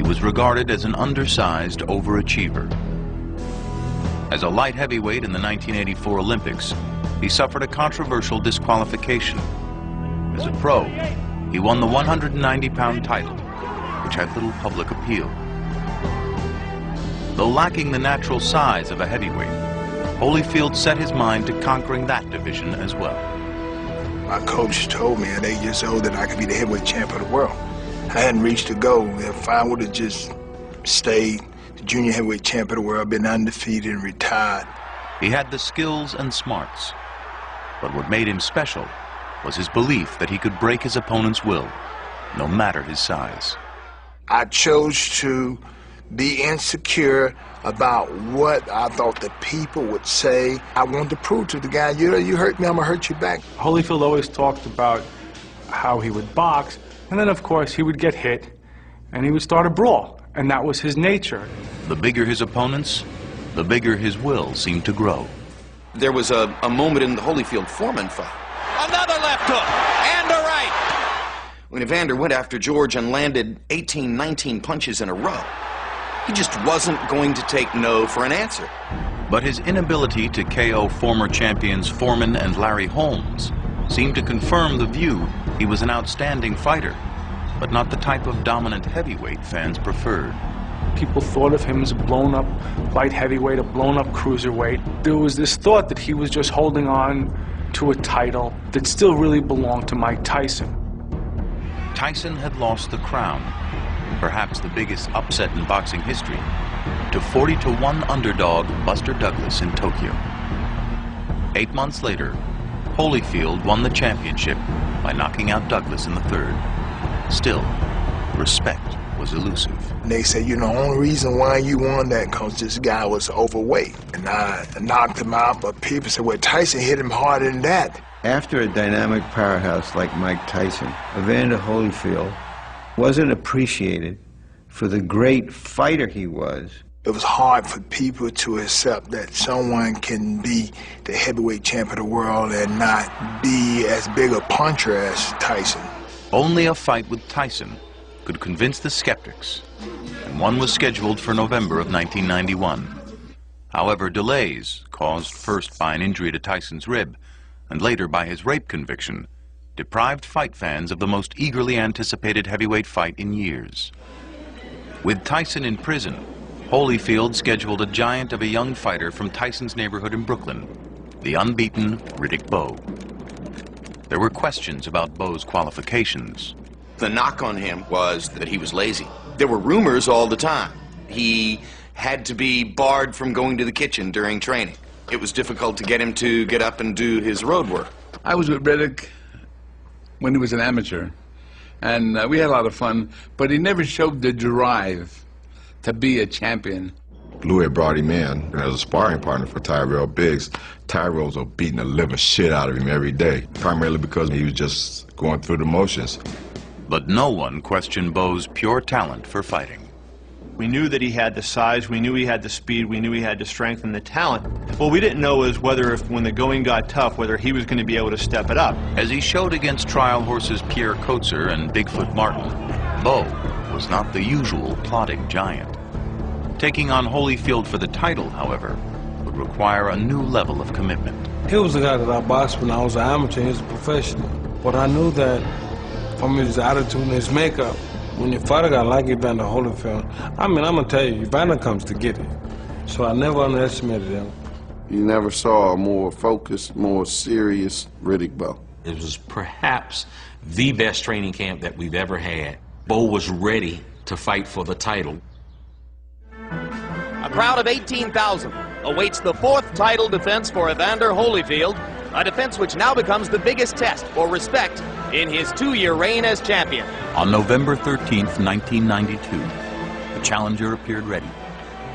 was regarded as an undersized overachiever. As a light heavyweight in the 1984 Olympics, he suffered a controversial disqualification. As a pro, he won the 190-pound title, which had little public appeal. Though lacking the natural size of a heavyweight, Holyfield set his mind to conquering that division as well. My coach told me at 8 years old that I could be the heavyweight champ of the world. I hadn't reached the goal. If I would have just stayed the junior heavyweight champ of the world, been undefeated and retired. He had the skills and smarts, but what made him special was his belief that he could break his opponent's will, no matter his size. I chose to be insecure about what I thought the people would say. I wanted to prove to the guy, you hurt me, I'm gonna hurt you back. Holyfield always talked about how he would box, and then of course he would get hit, and he would start a brawl, and that was his nature. The bigger his opponents, the bigger his will seemed to grow. There was a moment in the Holyfield-Foreman fight. Another left hook, and a right. When Evander went after George and landed 18, 19 punches in a row, he just wasn't going to take no for an answer. But his inability to KO former champions Foreman and Larry Holmes seemed to confirm the view he was an outstanding fighter, but not the type of dominant heavyweight fans preferred. People thought of him as a blown-up light heavyweight, a blown-up cruiserweight. There was this thought that he was just holding on to a title that still really belonged to Mike Tyson. Tyson had lost the crown, perhaps the biggest upset in boxing history, to 40-1 underdog Buster Douglas in Tokyo. 8 months later, Holyfield won the championship by knocking out Douglas in the third. Still, respect was elusive. And they said, the only reason why you won that because this guy was overweight. And I knocked him out, but people said, well, Tyson hit him harder than that. After a dynamic powerhouse like Mike Tyson, Evander Holyfield wasn't appreciated for the great fighter he was. It was hard for people to accept that someone can be the heavyweight champ of the world and not be as big a puncher as Tyson. Only a fight with Tyson could convince the skeptics, and one was scheduled for November of 1991. However, delays, caused first by an injury to Tyson's rib and later by his rape conviction, deprived fight fans of the most eagerly anticipated heavyweight fight in years. With Tyson in prison, Holyfield scheduled a giant of a young fighter from Tyson's neighborhood in Brooklyn, the unbeaten Riddick Bowe. There were questions about Bowe's qualifications. The knock on him was that he was lazy. There were rumors all the time. He had to be barred from going to the kitchen during training. It was difficult to get him to get up and do his road work. I was with Riddick when he was an amateur, and we had a lot of fun, but he never showed the drive to be a champion. Louis brought him in as a sparring partner for Tyrell Biggs. Tyrell was beating the living shit out of him every day, primarily because he was just going through the motions. But no one questioned Bowe's pure talent for fighting. We knew that he had the size, we knew he had the speed, we knew he had the strength and the talent. What we didn't know is whether, when the going got tough, whether he was going to be able to step it up. As he showed against trial horses Pierre Coetzer and Bigfoot Martin, Bowe was not the usual plodding giant. Taking on Holyfield for the title, however, would require a new level of commitment. He was the guy that I boxed when I was an amateur, he was a professional. But I knew that from his attitude and his makeup, when you fight a guy like Evander Holyfield, I'm gonna tell you, Evander comes to get it. So I never underestimated him. You never saw a more focused, more serious Riddick Bowe. It was perhaps the best training camp that we've ever had. Bowe was ready to fight for the title. A crowd of 18,000 awaits the fourth title defense for Evander Holyfield, a defense which now becomes the biggest test for respect in his 2-year reign as champion. On November 13th, 1992, the challenger appeared ready,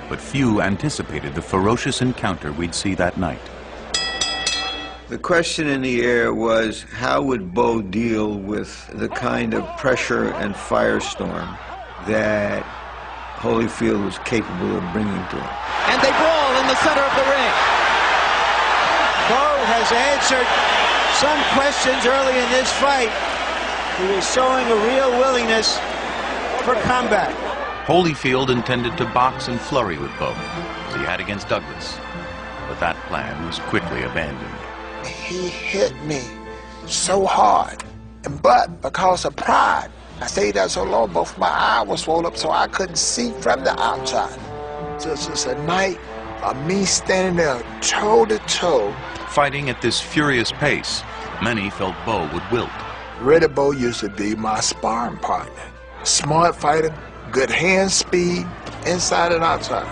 but few anticipated the ferocious encounter we'd see that night. The question in the air was, how would Bowe deal with the kind of pressure and firestorm that Holyfield was capable of bringing to him? And they brawl in the center of the ring. Bowe has answered some questions early in this fight. He is showing a real willingness for combat. Holyfield intended to box and flurry with Bo, as he had against Douglas, but that plan was quickly abandoned. He hit me so hard, but because of pride, I stayed there so long, both my eyes were swollen up so I couldn't see from the outside. Just a night of me standing there toe to toe. Fighting at this furious pace, many felt Bo would wilt. Riddick Bowe used to be my sparring partner. Smart fighter, good hand speed, inside and outside.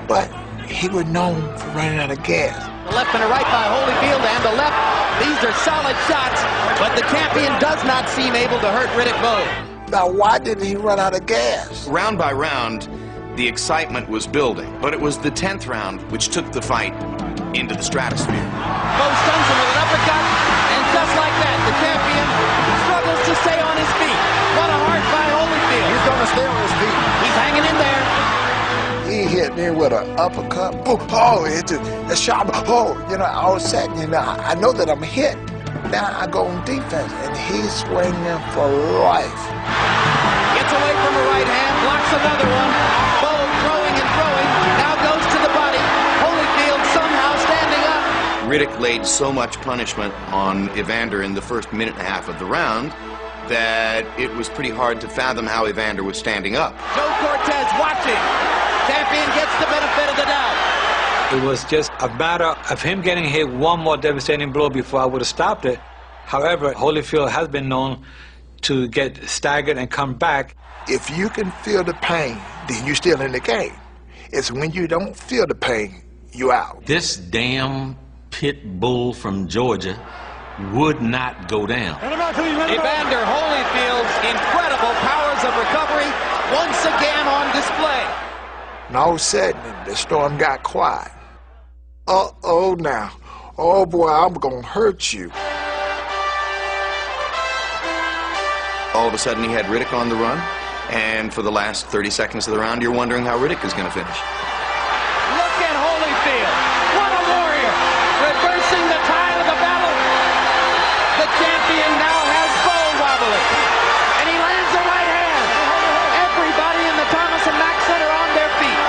But he was known for running out of gas. The left and a right by Holyfield and the left. These are solid shots, but the champion does not seem able to hurt Riddick Bowe. Now, why didn't he run out of gas? Round by round, the excitement was building, but it was the 10th round which took the fight into the stratosphere. Bowe stuns him with an uppercut, and just like that, the champion struggles to stay on his feet. What a hard fight, Holyfield. He's gonna stay on his feet. He's hanging in there. He hit me with an uppercut. Oh, it just a shot. Oh, you know, all of a sudden, you know, I know that I'm hit. Now I go on defense, and he's swinging for life. Gets away from a right hand, blocks another one. Bowe throwing and throwing, now goes to the body. Holyfield somehow standing up. Riddick laid so much punishment on Evander in the first minute and a half of the round that it was pretty hard to fathom how Evander was standing up. Joe Cortez watching. Champion gets the benefit of the doubt. It was just a matter of him getting hit one more devastating blow before I would have stopped it. However, Holyfield has been known to get staggered and come back. If you can feel the pain, then you're still in the game. It's when you don't feel the pain, you're out. This damn pit bull from Georgia would not go down. Evander Holyfield's incredible powers of recovery once again on display. And all of a sudden, the storm got quiet. Uh-oh now. Oh boy, I'm gonna hurt you. All of a sudden he had Riddick on the run, and for the last 30 seconds of the round, you're wondering how Riddick is going to finish. Look at Holyfield. What a warrior. Reversing the tide of the battle. The champion now has Bowe wobbling. And he lands a right hand. Everybody in the Thomas and Mack Center on their feet.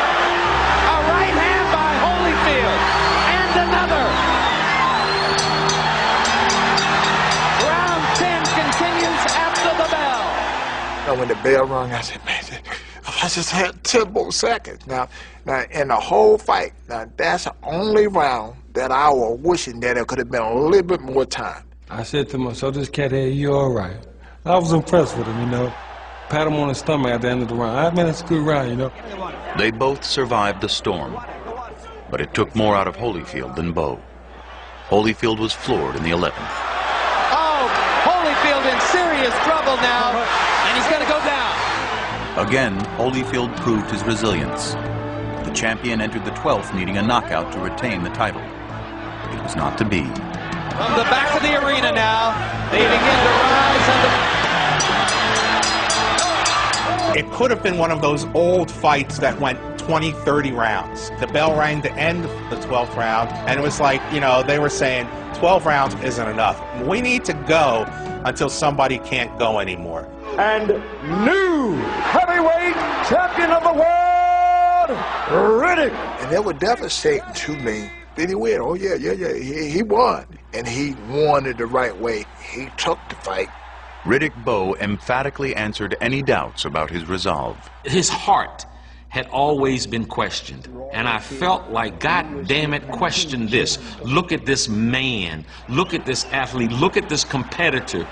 A right hand by Holyfield. And another. Round 10 continues after the bell. Now, when the bell rung, I said, man, I just had 10 more seconds. Now, in the whole fight, now that's the only round that I was wishing that it could have been a little bit more time. I said to myself, this cat here, you all right. I was impressed with him, you know. Pat him on the stomach at the end of the round. I mean, it's a good round, you know. They both survived the storm, but it took more out of Holyfield than Bowe. Holyfield was floored in the 11th. Oh, Holyfield in serious trouble now, and he's going to go down. Again, Holyfield proved his resilience. The champion entered the 12th needing a knockout to retain the title. It was not to be. From the back of the arena now, they begin to rise and It could have been one of those old fights that went 20, 30 rounds. The bell rang to end the 12th round, and it was like, you know, they were saying 12 rounds isn't enough. We need to go until somebody can't go anymore. And new heavyweight champion of the world, Riddick. And it was devastating to me. Did he win? Oh, yeah. He won. And he won it the right way. He took the fight. Riddick Bowe emphatically answered any doubts about his resolve. His heart had always been questioned, and I felt like, God damn it, question this. Look at this man. Look at this athlete. Look at this competitor.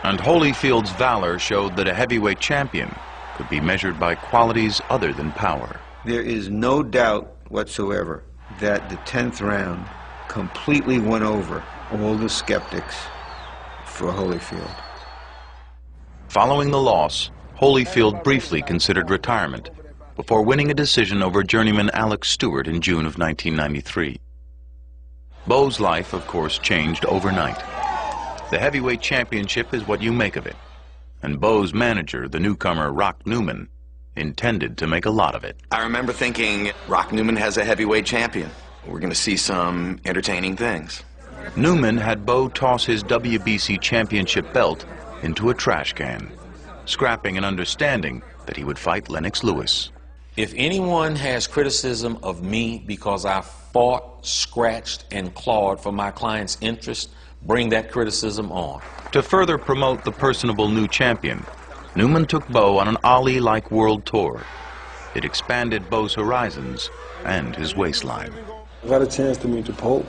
And Holyfield's valor showed that a heavyweight champion could be measured by qualities other than power. There is no doubt whatsoever that the 10th round completely won over all the skeptics for Holyfield. Following the loss, Holyfield briefly considered retirement before winning a decision over journeyman Alex Stewart in June of 1993. Bowe's life, of course, changed overnight. The heavyweight championship is what you make of it, and Bowe's manager, the newcomer Rock Newman, intended to make a lot of it. I remember thinking, Rock Newman has a heavyweight champion. We're going to see some entertaining things. Newman had Bowe toss his WBC championship belt into a trash can, scrapping an understanding that he would fight Lennox Lewis. If anyone has criticism of me because I fought, scratched, and clawed for my client's interest, bring that criticism on. To further promote the personable new champion, Newman took Bo on an Ali-like world tour. It expanded Bo's horizons and his waistline. I got a chance to meet the Pope.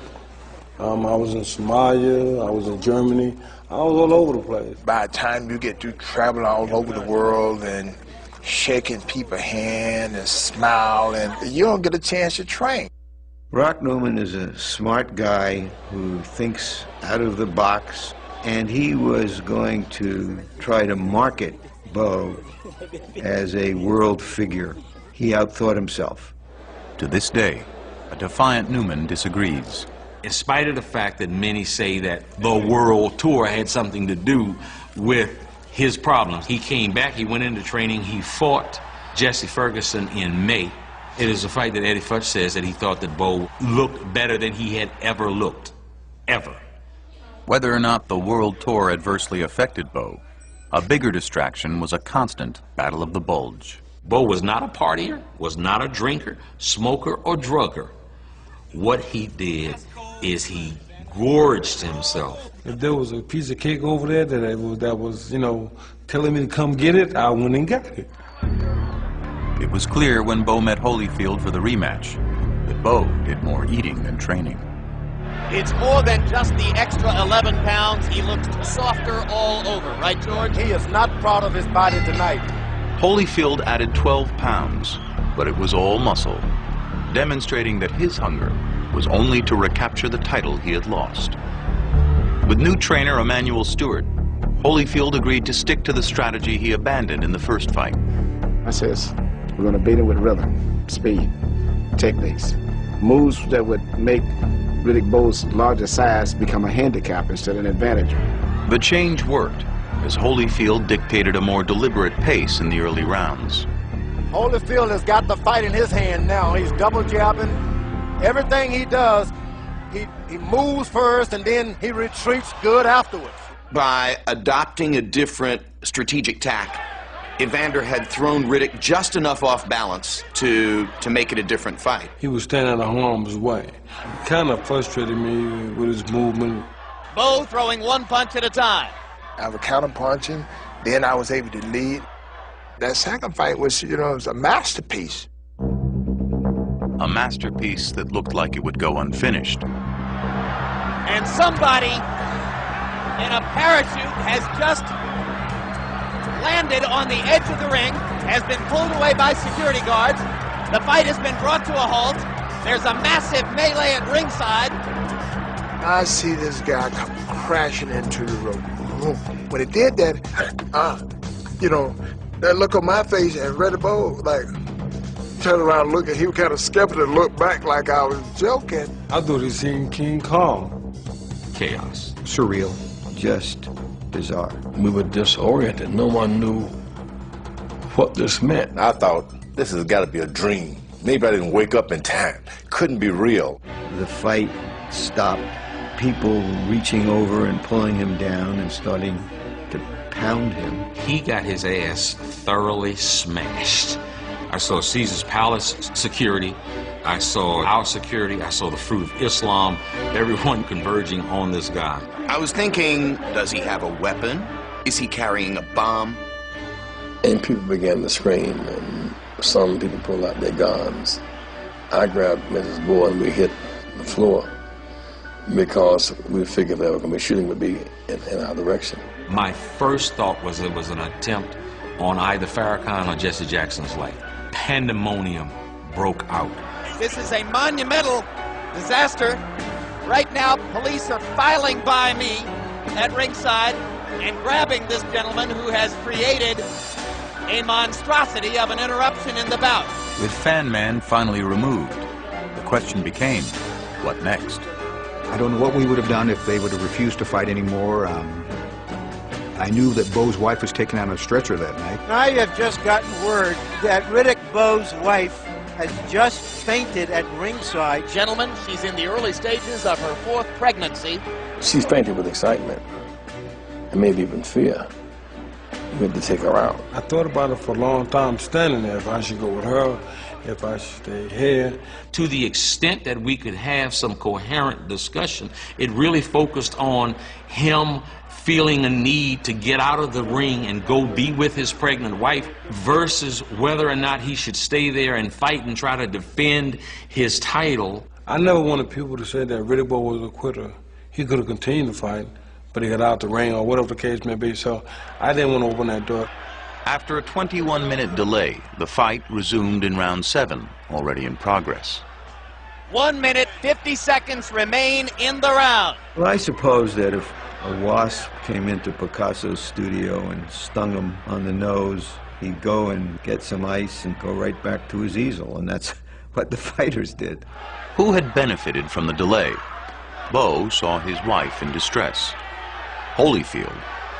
I was in Somalia, I was in Germany, I was all over the place. By the time you get through traveling all over the world and shaking people's hand and smiling, you don't get a chance to train. Rock Newman is a smart guy who thinks out of the box, and he was going to try to market Bo as a world figure. He outthought himself. To this day, a defiant Newman disagrees. In spite of the fact that many say that the world tour had something to do with his problems, he came back, he went into training, he fought Jesse Ferguson in May. It is a fight that Eddie Futch says that he thought that Bo looked better than he had ever looked, ever. Whether or not the world tour adversely affected Bo, a bigger distraction was a constant battle of the bulge. Bo was not a partier, was not a drinker, smoker, or drugger. What he did is he gorged himself. If there was a piece of cake over there that was, you know, telling me to come get it, I went and got it. It was clear when Bo met Holyfield for the rematch that Bo did more eating than training. It's more than just the extra 11 pounds. He looks softer all over, right, George? He is not proud of his body tonight. Holyfield added 12 pounds, but it was all muscle, demonstrating that his hunger was only to recapture the title he had lost. With new trainer Emanuel Stewart, Holyfield agreed to stick to the strategy he abandoned in the first fight. I says, we're going to beat him with rhythm, speed, techniques, moves that would make Riddick Bowe's larger size become a handicap instead of an advantage. The change worked, as Holyfield dictated a more deliberate pace in the early rounds. Holyfield has got the fight in his hand now. He's double jabbing. Everything he does, he moves first and then he retreats good afterwards. By adopting a different strategic tack, Evander had thrown Riddick just enough off balance to make it a different fight. He was standing out of harm's way. Kind of frustrated me with his movement. Bo throwing one punch at a time. I was counter-punching, then I was able to lead. That second fight was, you know, it was a masterpiece. A masterpiece that looked like it would go unfinished. And somebody in a parachute has just landed on the edge of the ring, has been pulled away by security guards. The fight has been brought to a halt. There's a massive melee at ringside. I see this guy come crashing into the rope. When he did that, you know, that look on my face and Riddick Bowe, like, turned around looking, he was kind of skeptical and looked back like I was joking. I thought he seen King Kong. Chaos. Surreal. Just bizarre. We were disoriented. No one knew what this meant. I thought, this has got to be a dream. Maybe I didn't wake up in time. Couldn't be real. The fight stopped. People reaching over and pulling him down and starting to pound him. He got his ass thoroughly smashed. I saw Caesar's Palace security, I saw our security, I saw the Fruit of Islam, everyone converging on this guy. I was thinking, does he have a weapon? Is he carrying a bomb? And people began to scream, and some people pulled out their guns. I grabbed Mrs. Bowe and we hit the floor because we figured that the shooting would be in our direction. My first thought was it was an attempt on either Farrakhan or Jesse Jackson's life. Pandemonium broke out. This is a monumental disaster. Right now, police are filing by me at ringside and grabbing this gentleman who has created a monstrosity of an interruption in the bout. With Fan Man finally removed, the question became, what next? I don't know what we would have done if they would have refused to fight anymore. I knew that Bowe's wife was taken on a stretcher that night. I have just gotten word that Riddick Bowe's wife has just fainted at ringside. Gentlemen, she's in the early stages of her 4th pregnancy. She's fainted with excitement and maybe even fear. We had to take her out. I thought about it for a long time, standing there, if I should go with her, if I should stay here. To the extent that we could have some coherent discussion, it really focused on him feeling a need to get out of the ring and go be with his pregnant wife versus whether or not he should stay there and fight and try to defend his title. I never wanted people to say that Riddick Bowe was a quitter. He could have continued to fight, but he got out the ring or whatever the case may be, so I didn't want to open that door. After a 21-minute delay, the fight resumed in round 7, already in progress. 1 minute, 50 seconds remain in the round. Well, I suppose that if a wasp came into Picasso's studio and stung him on the nose, he'd go and get some ice and go right back to his easel, and that's what the fighters did. Who had benefited from the delay? Bowe saw his wife in distress. Holyfield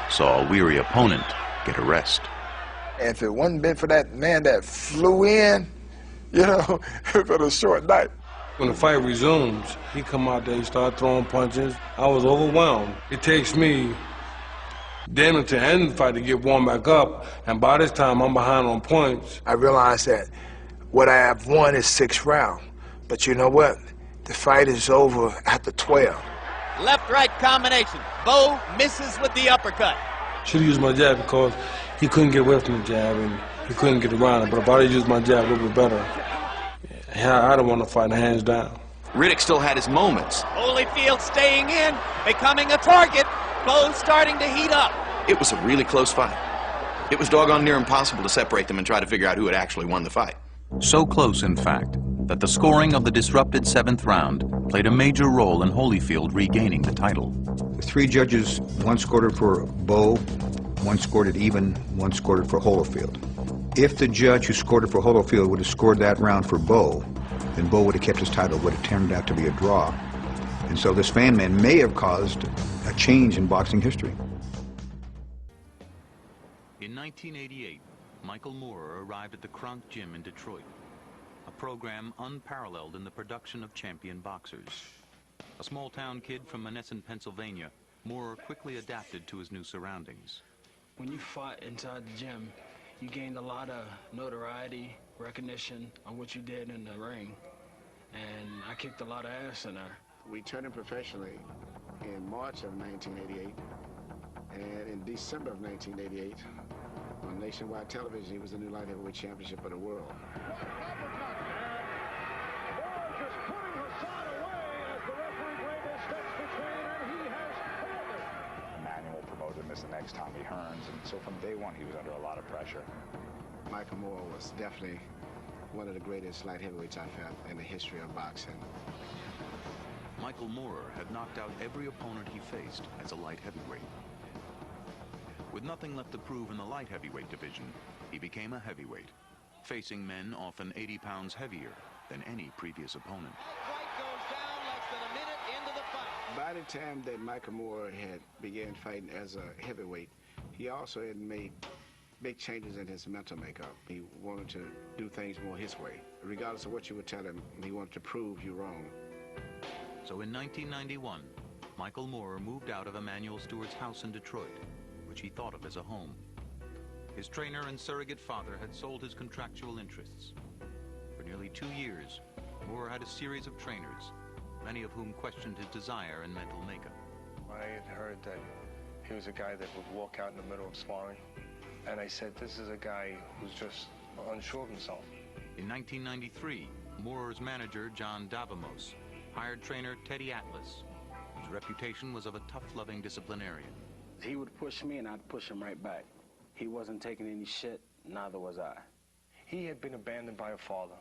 saw a weary opponent get a rest. If it wasn't been for that man that flew in, you know, it was a short night. When the fight resumes, he come out there, he start throwing punches. I was overwhelmed. It takes me damn to end the fight to get warmed back up, and by this time I'm behind on points. I realized that what I have won is 6 rounds, but you know what? The fight is over after 12. Left-right combination. Bowe misses with the uppercut. Should have used my jab because he couldn't get away from the jab and he couldn't get around it, but if I had used my jab a little bit better, I don't want to fight hands down. Riddick still had his moments. Holyfield staying in, becoming a target. Bowe starting to heat up. It was a really close fight. It was doggone near impossible to separate them and try to figure out who had actually won the fight. So close, in fact, that the scoring of the disrupted 7th round played a major role in Holyfield regaining the title. 3 judges, one scored it for Bowe, one scored it even, one scored it for Holyfield. If the judge who scored it for Holyfield would have scored that round for Bowe, then Bowe would have kept his title, would have turned out to be a draw. And so this fan man may have caused a change in boxing history. In 1988, Michael Moorer arrived at the Kronk Gym in Detroit, a program unparalleled in the production of champion boxers. A small-town kid from Monessen, Pennsylvania, Moorer quickly adapted to his new surroundings. When you fought inside the gym, you gained a lot of notoriety, recognition on what you did in the ring, and I kicked a lot of ass in there. We turned him professionally in March of 1988, and in December of 1988, on nationwide television, he was the new light heavyweight championship of the world. Manuel promoted him as the next Tommy Hearns, and so from day one he was under a lot of pressure. Michael Moorer was definitely one of the greatest light heavyweights I've had in the history of boxing. Michael Moorer had knocked out every opponent he faced as a light heavyweight. With nothing left to prove in the light heavyweight division, he became a heavyweight, facing men often 80 pounds heavier than any previous opponent. By the time that Michael Moorer had began fighting as a heavyweight, he also had made big changes in his mental makeup. He wanted to do things more his way. Regardless of what you would tell him, he wanted to prove you wrong. So in 1991, Michael Moorer moved out of Emanuel Stewart's house in Detroit, which he thought of as a home. His trainer and surrogate father had sold his contractual interests. For nearly 2 years, Moorer had a series of trainers, many of whom questioned his desire and mental makeup. I had heard that he was a guy that would walk out in the middle of sparring, and I said, this is a guy who's just unsure of himself. In 1993, Moorer's manager, John Davamos, hired trainer Teddy Atlas, whose reputation was of a tough-loving disciplinarian. He would push me and I'd push him right back. He wasn't taking any shit, neither was I. He had been abandoned by a father.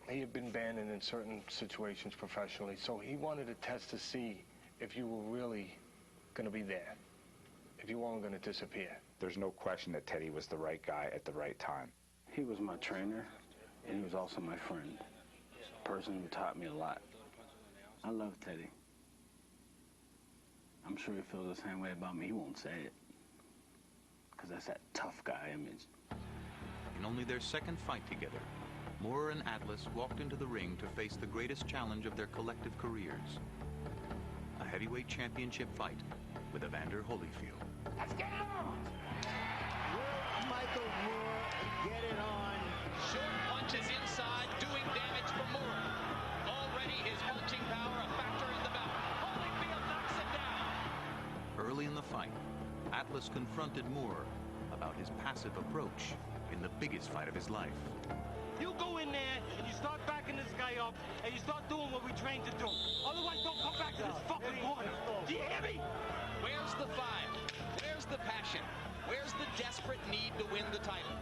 He had been abandoned in certain situations professionally, so he wanted to test to see if you were really going to be there, if you weren't going to disappear. There's no question that Teddy was the right guy at the right time. He was my trainer, and he was also my friend, a person who taught me a lot. I love Teddy. I'm sure he feels the same way about me. He won't say it, because that's that tough guy image. In only their second fight together, Moorer and Atlas walked into the ring to face the greatest challenge of their collective careers, a heavyweight championship fight with Evander Holyfield. Let's get it on! Michael Moore get it on? Short punches inside, doing damage for Moore. Already his punching power a factor in the bout. Holyfield knocks it down. Early in the fight, Atlas confronted Moore about his passive approach in the biggest fight of his life. You go in there and you start backing this guy up and you start doing what we trained to do. Otherwise, don't come back to this fucking corner. Do you hear me? Where's the fight? Where's the passion? Where's the desperate need to win the title?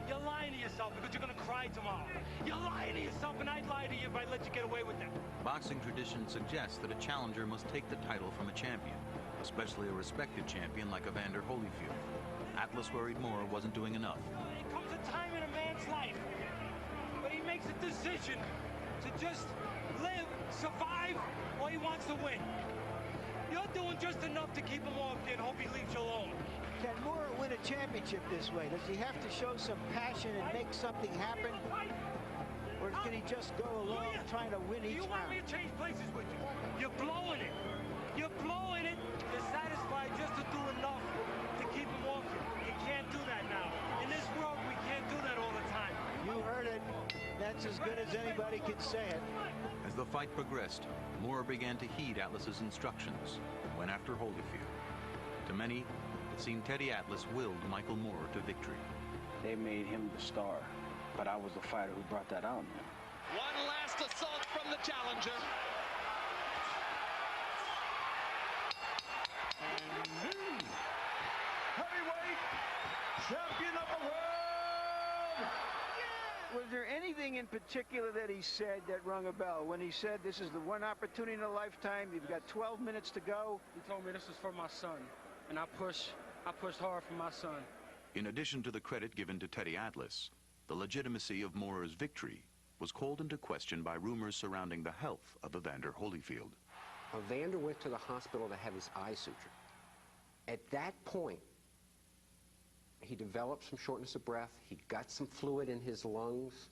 You're lying to yourself because you're gonna cry tomorrow. You're lying to yourself, and I'd lie to you if I let you get away with that. Boxing tradition suggests that a challenger must take the title from a champion, especially a respected champion like Evander Holyfield. Atlas worried Moore wasn't doing enough. There comes a time in a man's life when he makes a decision to just live, survive, or he wants to win. You're doing just enough to keep him off there and hope he leaves you alone. Can Moore win a championship this way? Does he have to show some passion and make something happen? Or can he just go along trying to win each round? You want me to change places with you? You're blowing it. You're blowing it. You're satisfied just to do enough to keep him off you. You can't do that now. In this world, we can't do that all the time. You heard it. That's as good as anybody can say it. As the fight progressed, Moore began to heed Atlas's instructions and went after Holyfield. To many, it seemed Teddy Atlas willed Michael Moore to victory. They made him the star, but I was the fighter who brought that out in him. One last assault from the challenger. And new heavyweight champion of the world. Was there anything in particular that he said that rung a bell? When he said this is the one opportunity in a lifetime, you've got 12 minutes to go? He told me this is for my son, and I pushed hard for my son. In addition to the credit given to Teddy Atlas, the legitimacy of Moore's victory was called into question by rumors surrounding the health of Evander Holyfield. Evander went to the hospital to have his eye sutured. At that point, he developed some shortness of breath, he got some fluid in his lungs,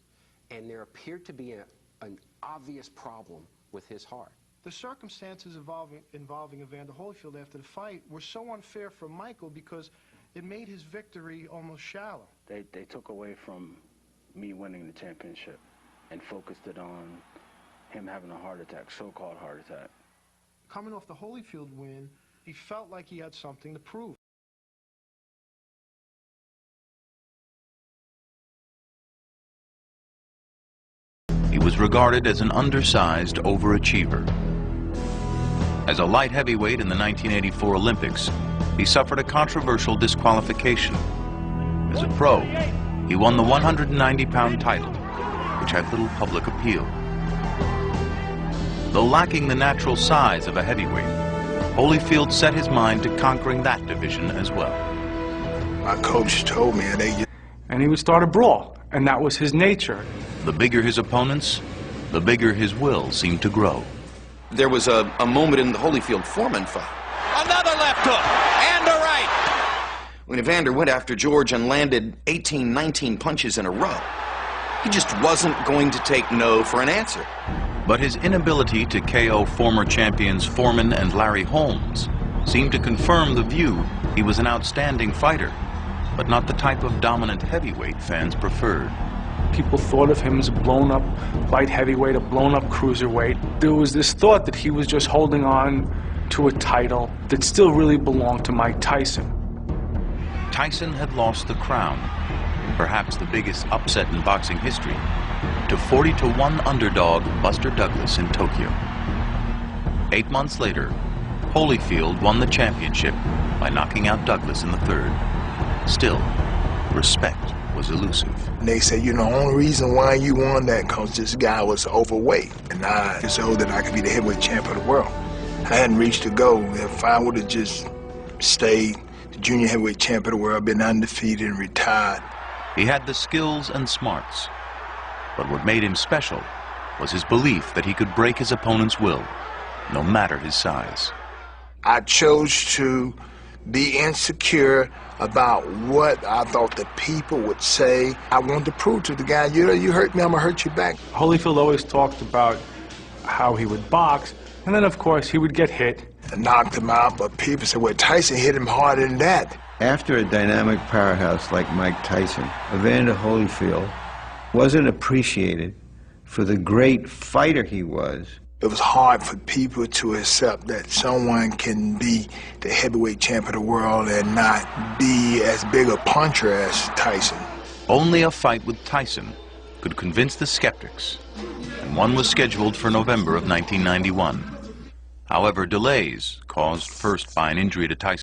and there appeared to be an obvious problem with his heart. The circumstances involving Evander Holyfield after the fight were so unfair for Michael because it made his victory almost shallow. They took away from me winning the championship and focused it on him having a heart attack, so-called heart attack. Coming off the Holyfield win, he felt like he had something to prove. He was regarded as an undersized overachiever. As a light heavyweight in the 1984 Olympics, he suffered a controversial disqualification. As a pro, he won the 190-pound title, which had little public appeal. Though lacking the natural size of a heavyweight, Holyfield set his mind to conquering that division as well. My coach told me and he would start a brawl, and that was his nature. The bigger his opponents, the bigger his will seemed to grow. There was a moment in the Holyfield-Foreman fight. Another left hook and a right. When Evander went after George and landed 18, 19 punches in a row, he just wasn't going to take no for an answer. But his inability to KO former champions Foreman and Larry Holmes seemed to confirm the view he was an outstanding fighter, but not the type of dominant heavyweight fans preferred. People thought of him as a blown-up light heavyweight, a blown-up cruiserweight. There was this thought that he was just holding on to a title that still really belonged to Mike Tyson. Tyson had lost the crown, perhaps the biggest upset in boxing history, to 40-1 underdog Buster Douglas in Tokyo. 8 months later, Holyfield won the championship by knocking out Douglas in the third. Still, respect was elusive. And they said, you know, the only reason why you won that because this guy was overweight. And I showed that I could be the heavyweight champ of the world. I hadn't reached the goal. If I would have just stayed the junior heavyweight champ of the world, been undefeated and retired. He had the skills and smarts, but what made him special was his belief that he could break his opponent's will, no matter his size. I chose to be insecure about what I thought the people would say. I wanted to prove to the guy, you hurt me, I'm gonna hurt you back. Holyfield always talked about how he would box, and then of course he would get hit, and knocked him out, but people said, well, Tyson hit him harder than that. After a dynamic powerhouse like Mike Tyson, Evander Holyfield wasn't appreciated for the great fighter he was. It was hard for people to accept that someone can be the heavyweight champion of the world and not be as big a puncher as Tyson. Only a fight with Tyson could convince the skeptics, and one was scheduled for November of 1991. However, delays caused first by an injury to Tyson.